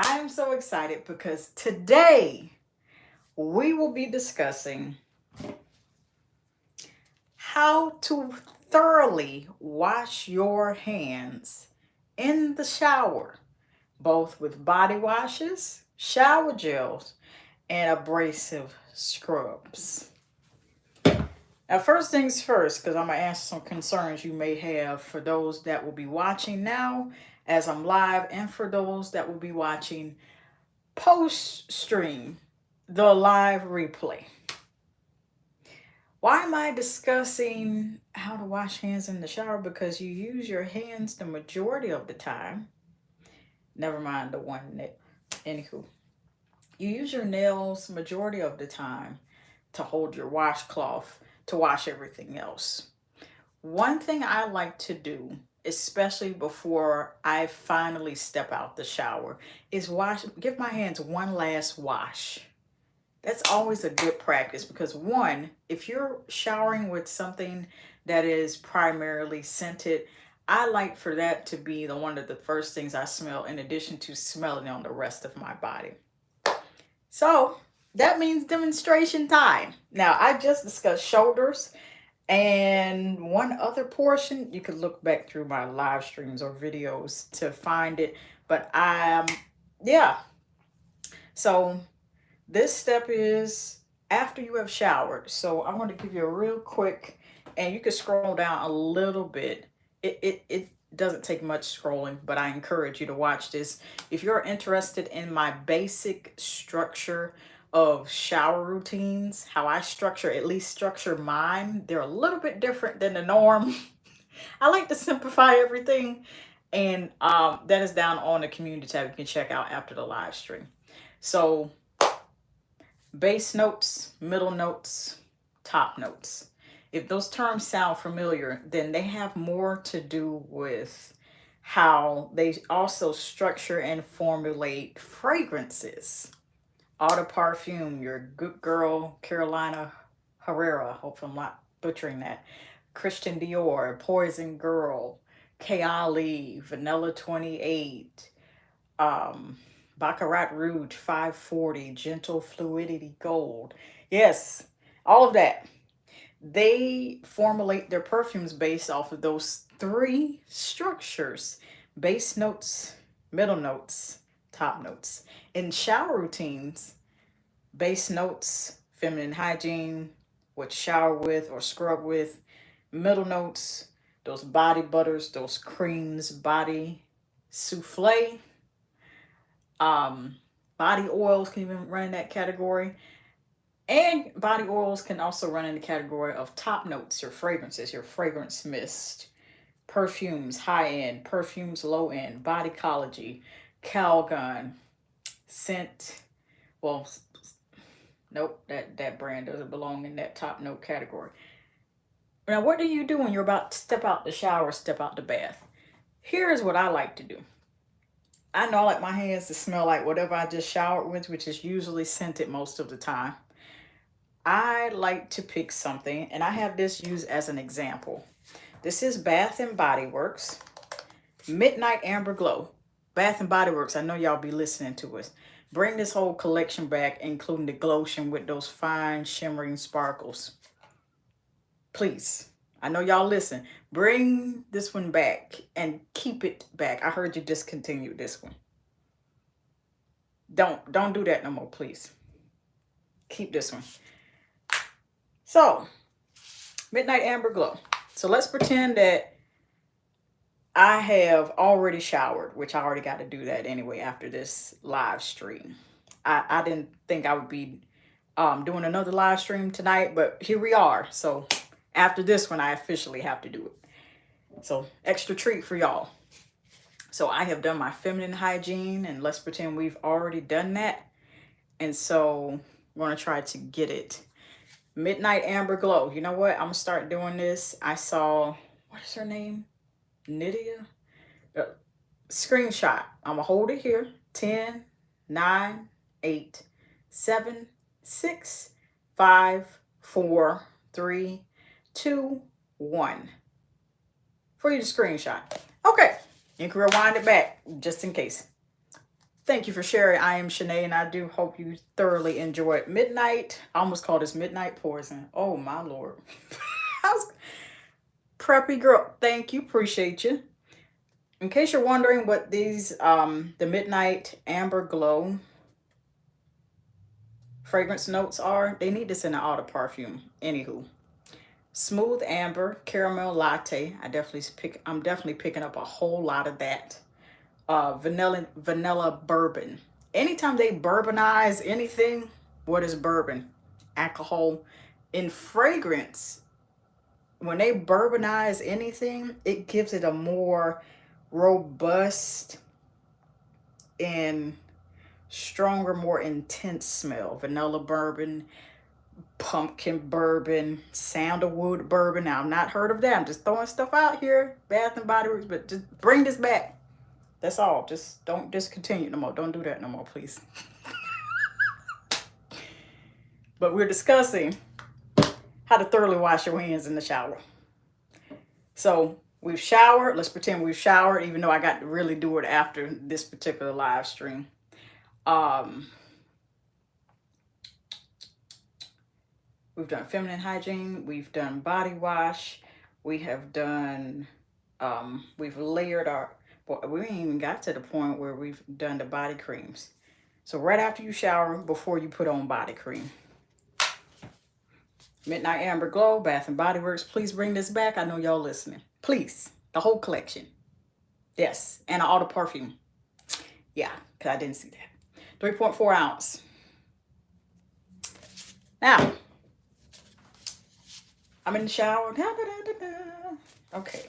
I am so excited because today we will be discussing how to thoroughly wash your hands in the shower, both with body washes, shower gels, and abrasive scrubs. Now, first things first, because I'm going to answer some concerns you may have for those that will be watching now as I'm live, and for those that will be watching post stream, the live replay. Why am I discussing how to wash hands in the shower? Because you use your hands the majority of the time. Never mind the one that, anywho. You use your nails majority of the time to hold your washcloth to wash everything else. One thing I like to do, especially before I finally step out the shower, is give my hands one last wash. That's always a good practice because one, if you're showering with something that is primarily scented, I like for that to be one of the first things I smell in addition to smelling on the rest of my body. So that means demonstration time. Now, I just discussed shoulders and one other portion. You could look back through my live streams or videos to find it. But yeah. So this step is after you have showered. So I'm going to give you a real quick, and you can scroll down a little bit. It doesn't take much scrolling, but I encourage you to watch this. If you're interested in my basic structure of shower routines, how I at least structure mine, they're a little bit different than the norm. I like to simplify everything, and that is down on the community tab you can check out after the live stream. So base notes, middle notes, top notes. If those terms sound familiar, then they have more to do with how they also structure and formulate fragrances. Eau de Parfum, your good girl Carolina Herrera, hope I'm not butchering that. Christian Dior, Poison Girl, Kaale, Vanilla 28, um, Baccarat Rouge 540, Gentle Fluidity Gold. Yes, all of that. They formulate their perfumes based off of those three structures: base notes, middle notes, top notes. In shower routines, base notes, feminine hygiene, what shower with or scrub with, middle notes, those body butters, those creams, body souffle, um, body oils can even run in that category. And body oils can also run in the category of top notes, your fragrances, your fragrance mist, perfumes, high end, perfumes, low end, bodycology, Calgon, scent. Well, nope, that brand doesn't belong in that top note category. Now, what do you do when you're about to step out the shower, step out the bath? Here's what I like to do. I know I like my hands to smell like whatever I just showered with, which is usually scented most of the time. I like to pick something, and I have this used as an example. This is Bath and Body Works Midnight Amber Glow. Bath and Body Works, I know y'all be listening to us. Bring this whole collection back, including the Glotion with those fine shimmering sparkles. Please. I know y'all listen. Bring this one back and keep it back. I heard you discontinued this one. Don't do that no more, please. Keep this one. So, Midnight Amber Glow. So let's pretend that I have already showered, which I already got to do that anyway after this live stream. I didn't think I would be doing another live stream tonight, but here we are. So after this one, I officially have to do it. So extra treat for y'all. So I have done my feminine hygiene, and let's pretend we've already done that. And so we're going to try to get it. Midnight Amber Glow. You know what? I'm going to start doing this. I saw, what is her name? Nydia? Screenshot. I'm going to hold it here. 10, 9, 8, 7, 6, 5, 4, 3, 2, 1. For you to screenshot. Okay. You can rewind it back just in case. Thank you for sharing. I am Shanae, and I do hope you thoroughly enjoyed Midnight. I almost called this Midnight Poison. Oh, my Lord. How's Preppy Girl? Thank you. Appreciate you. In case you're wondering what these, the Midnight Amber Glow fragrance notes are, they need this in an auto perfume. Anywho. Smooth amber caramel latte. I'm definitely picking up a whole lot of that. Vanilla bourbon. Anytime they bourbonize anything, what is bourbon? Alcohol. In fragrance, when they bourbonize anything, it gives it a more robust and stronger, more intense smell. Vanilla bourbon, pumpkin bourbon, sandalwood bourbon. Now, I've not heard of that. I'm just throwing stuff out here. Bath and Body Works, but just bring this back. That's all. Just don't discontinue no more. Don't do that no more, please. But we're discussing how to thoroughly wash your hands in the shower. So we've showered. Let's pretend we've showered, even though I got to really do it after this particular live stream. We've done feminine hygiene. We've done body wash. We have done, we've layered our, but we ain't even got to the point where we've done the body creams. So right after you shower, before you put on body cream. Midnight Amber Glow, Bath and Body Works. Please bring this back. I know y'all listening. Please. The whole collection. Yes. And an auto perfume. Yeah, because I didn't see that. 3.4 ounce. Now, I'm in the shower. Okay.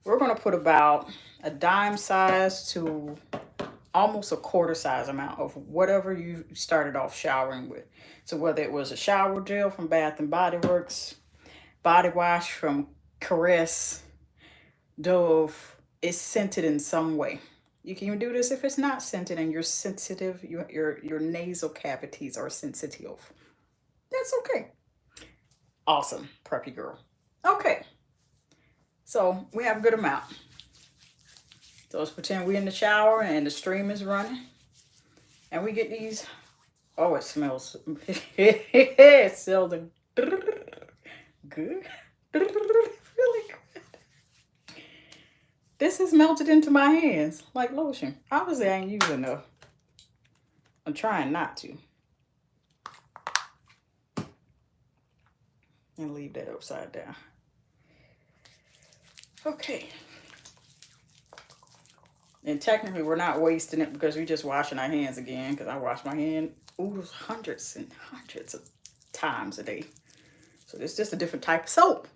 We're going to put about a dime size to almost a quarter size amount of whatever you started off showering with. So whether it was a shower gel from Bath and Body Works, body wash from Caress, Dove, it's scented in some way. You can even do this if it's not scented and you're sensitive, your nasal cavities are sensitive. That's okay. Awesome, preppy girl. Okay. So we have a good amount. So let's pretend we're in the shower and the stream is running. And we get these. Oh, it smells. It smells good. Really good. This is melted into my hands like lotion. Obviously, I ain't using enough. I'm trying not to. And leave that upside down. Okay. And technically, we're not wasting it because we're just washing our hands again. Because I wash my hand hundreds and hundreds of times a day. So it's just a different type of soap.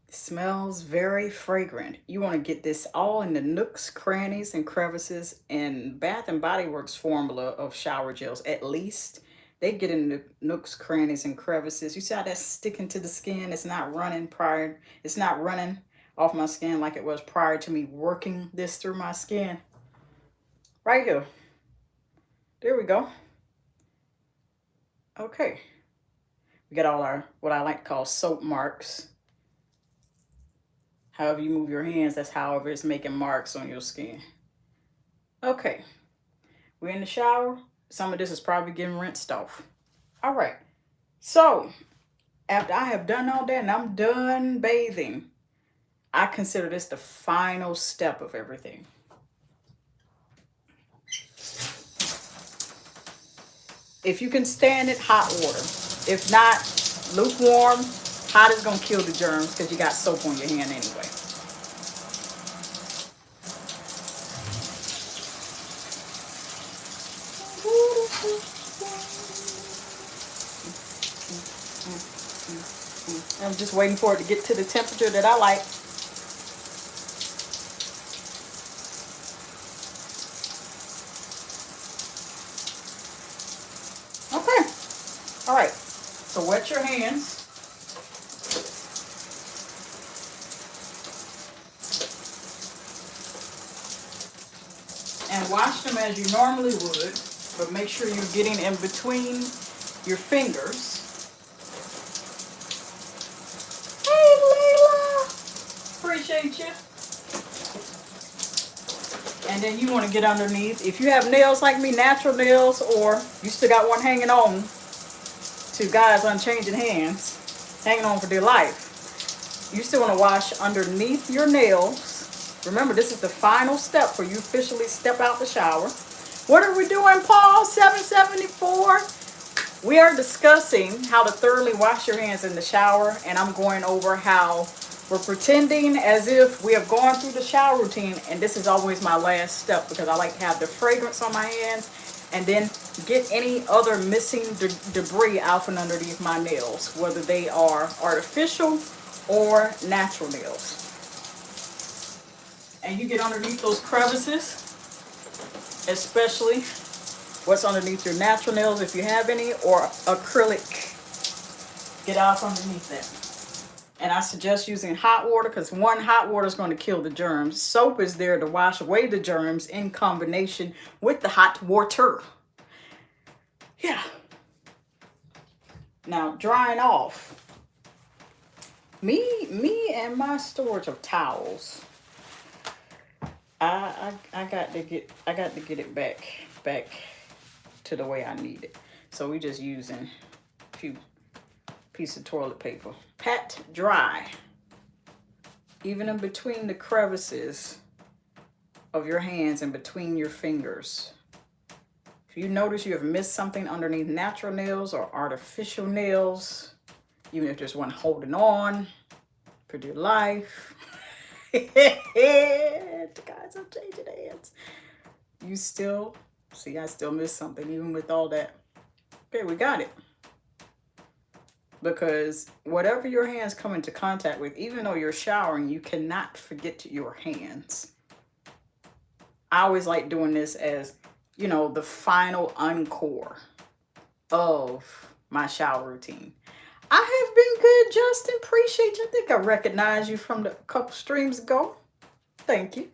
It smells very fragrant. You want to get this all in the nooks, crannies, and crevices. And Bath and Body Works formula of shower gels, at least. They get in the nooks, crannies, and crevices. You see how that's sticking to the skin? It's not running It's not running off my skin like it was prior to me working this through my skin. Right here. There we go. Okay. We got all our, what I like to call soap marks. However you move your hands, that's however it's making marks on your skin. Okay. We're in the shower. Some of this is probably getting rinsed off. All right. So, after I have done all that and I'm done bathing, I consider this the final step of everything. If you can stand it, hot water. If not, lukewarm. Hot is going to kill the germs because you got soap on your hand anyway. I'm just waiting for it to get to the temperature that I like. Okay. All right. So wet your hands. And wash them as you normally would, but make sure you're getting in between your fingers. then you want to get underneath. If you have nails like me, natural nails, or you still got one hanging on to God's unchanging hands, hanging on for dear life, you still want to wash underneath your nails. Remember, this is the final step for you officially step out the shower. What are we doing, Paul? 774. We are discussing how to thoroughly wash your hands in the shower, and I'm going over how we're pretending as if we have gone through the shower routine, and this is always my last step because I like to have the fragrance on my hands and then get any other missing debris out from underneath my nails, whether they are artificial or natural nails. And you get underneath those crevices, especially what's underneath your natural nails, if you have any, or acrylic. Get out underneath that. And I suggest using hot water because hot water is going to kill the germs. Soap is there to wash away the germs in combination with the hot water. Yeah. Now, drying off. Me and my storage of towels. I got to get it back to the way I need it. So we just using a few pieces of toilet paper. Pat dry. Even in between the crevices of your hands and between your fingers. If you notice you have missed something underneath natural nails or artificial nails, even if there's one holding on for dear life. Guys, I'm changing hands. You still, see, I still miss something even with all that. Okay, we got it. Because whatever your hands come into contact with, even though you're showering, you cannot forget your hands. I always like doing this as, you know, the final encore of my shower routine. I have been good, Justin. Appreciate you. I think I recognize you from a couple streams ago. Thank you.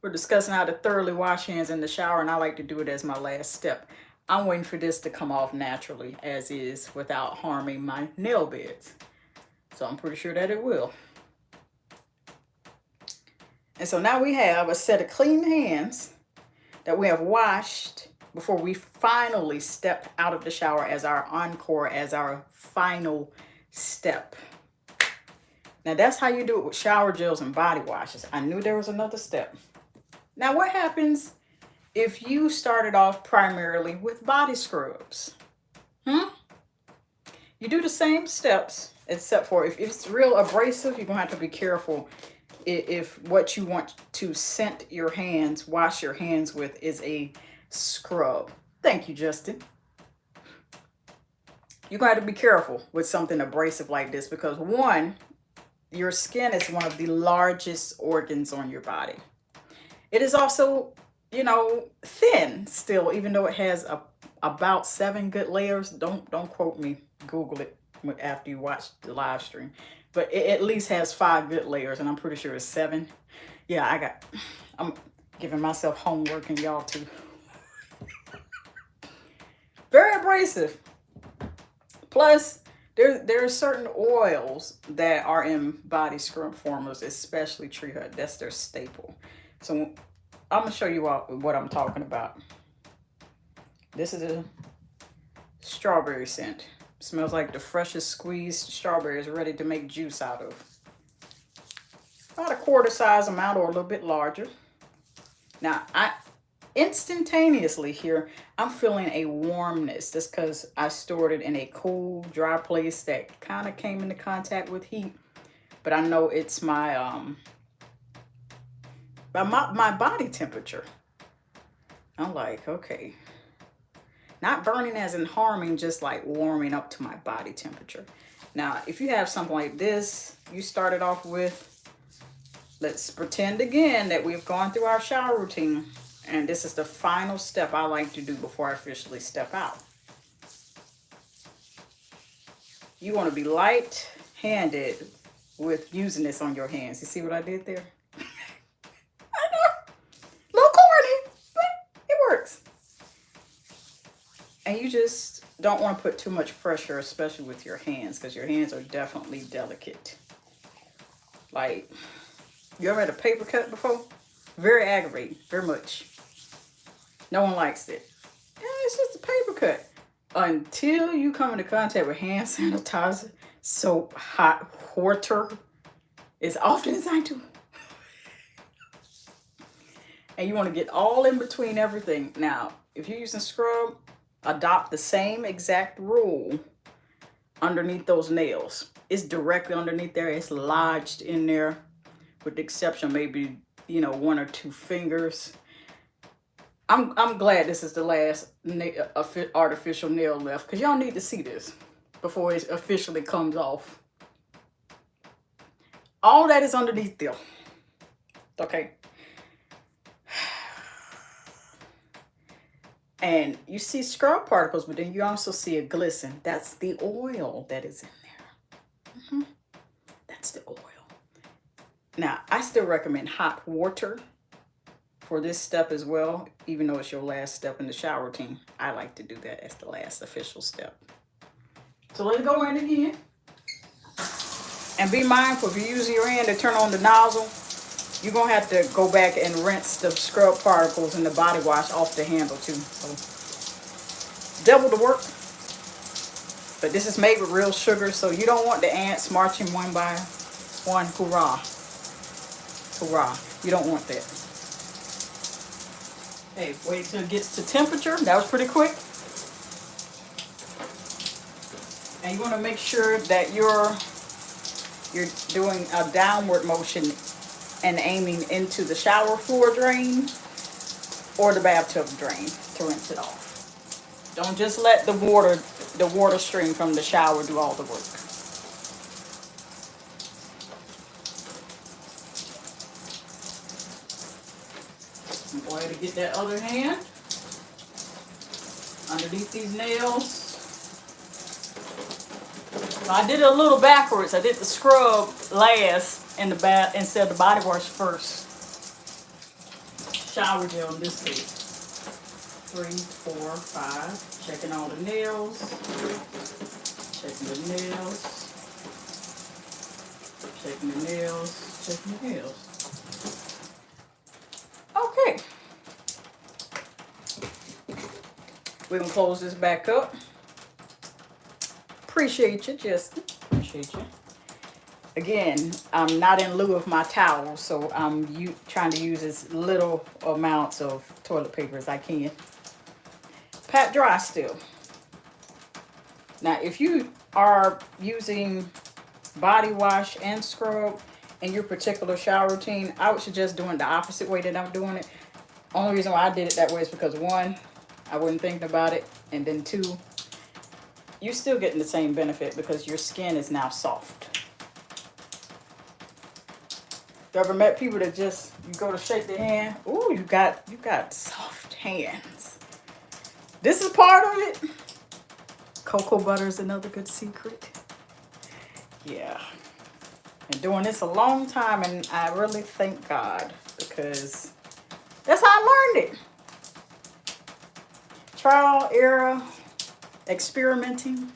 We're discussing how to thoroughly wash hands in the shower, and I like to do it as my last step. I'm waiting for this to come off naturally as is without harming my nail beds. So I'm pretty sure that it will. And so now we have a set of clean hands that we have washed before we finally step out of the shower as our encore, as our final step. Now that's how you do it with shower gels and body washes. I knew there was another step. Now what happens if you started off primarily with body scrubs? You do the same steps, except for if it's real abrasive, you're gonna have to be careful if what you want to scent your hands, wash your hands with is a scrub. Thank you, Justin. You're gonna have to be careful with something abrasive like this because one, your skin is one of the largest organs on your body. It is also, you know, thin still, even though it has about 7 good layers. Don't quote me. Google it after you watch the live stream. But it at least has 5 good layers, and I'm pretty sure it's 7. Yeah, I'm giving myself homework and y'all too. Very abrasive. Plus, there are certain oils that are in body scrub formulas, especially Tree Hut. That's their staple. So I'm gonna show you all what I'm talking about. This is a strawberry scent. Smells like the freshest squeezed strawberries ready to make juice out of. About a quarter size amount or a little bit larger. Now, instantaneously here, I'm feeling a warmness. That's because I stored it in a cool, dry place that kind of came into contact with heat. But I know it's my body temperature. I'm like, okay. Not burning as in harming, just like warming up to my body temperature. Now, if you have something like this, you started off with, let's pretend again that we've gone through our shower routine. And this is the final step I like to do before I officially step out. You want to be light-handed with using this on your hands. You see what I did there? I know. A little corny, but it works. And you just don't want to put too much pressure, especially with your hands, because your hands are definitely delicate. Like, you ever had a paper cut before? Very aggravating, very much. No one likes it. Yeah, it's just a paper cut. Until you come into contact with hand sanitizer, soap, hot water, as often as I do. And you want to get all in between everything. Now, if you're using scrub, adopt the same exact rule underneath those nails. It's directly underneath there. It's lodged in there, with the exception maybe, you know, 1 or 2 fingers. I'm glad this is the last artificial nail left, because y'all need to see this before it officially comes off. All that is underneath there. Okay. And you see scrub particles, but then you also see a glisten. That's the oil that is in there. That's the oil. Now, I still recommend hot water for this step as well, even though it's your last step in the shower routine. I like to do that as the last official step. So let's go in again. And be mindful, if you're using your hand to turn on the nozzle, you're going to have to go back and rinse the scrub particles in the body wash off the handle too. So double the work. But this is made with real sugar, so you don't want the ants marching one by one. Hoorah. Hoorah. You don't want that. Hey, wait till it gets to temperature. That was pretty quick. And you want to make sure that you're doing a downward motion and aiming into the shower floor drain or the bathtub drain to rinse it off. Don't just let the water stream from the shower do all the work. Go ahead and get that other hand underneath these nails. So I did it a little backwards. I did the scrub last and the bath instead of the body wash first. Shower gel on this side. 3, 4, 5. Checking all the nails. Checking the nails. Checking the nails. Checking the nails. Okay. We're going to close this back up. Appreciate you, Justin. Appreciate you. Again, I'm not in lieu of my towel, so I'm trying to use as little amounts of toilet paper as I can. Pat dry still. Now, if you are using body wash and scrub in your particular shower routine, I would suggest doing the opposite way that I'm doing it. Only reason why I did it that way is because 1, I wasn't thinking about it, and then 2, you're still getting the same benefit because your skin is now soft. You ever met people that just, you go to shake their hand, ooh, you got soft hands. This is part of it. Cocoa butter is another good secret. Yeah. Been doing this a long time, and I really thank God because that's how I learned it. Trial, error, experimenting,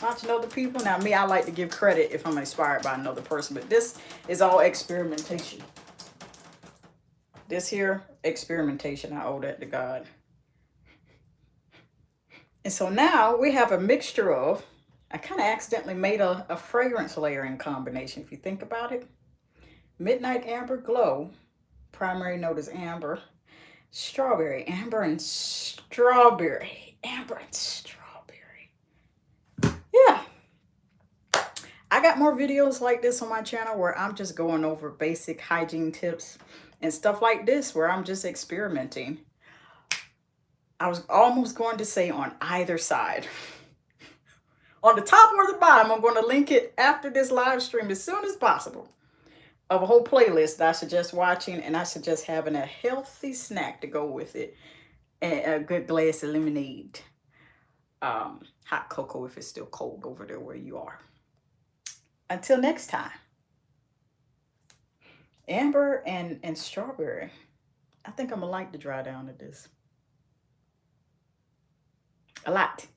watching other people. Now, me, I like to give credit if I'm inspired by another person, but this is all experimentation. This here, experimentation, I owe that to God. And so now we have a mixture of, I kind of accidentally made a fragrance layering combination, if you think about it. Midnight Amber Glow, primary note is amber, strawberry, amber and strawberry, amber and strawberry. Yeah. I got more videos like this on my channel where I'm just going over basic hygiene tips and stuff like this where I'm just experimenting. I was almost going to say on either side. On the top or the bottom, I'm going to link it after this live stream as soon as possible of a whole playlist that I suggest watching, and I suggest having a healthy snack to go with it and a good glass of lemonade. Hot cocoa if it's still cold over there where you are. Until next time. Amber and strawberry. I think I'm going to like the dry down of this. A lot.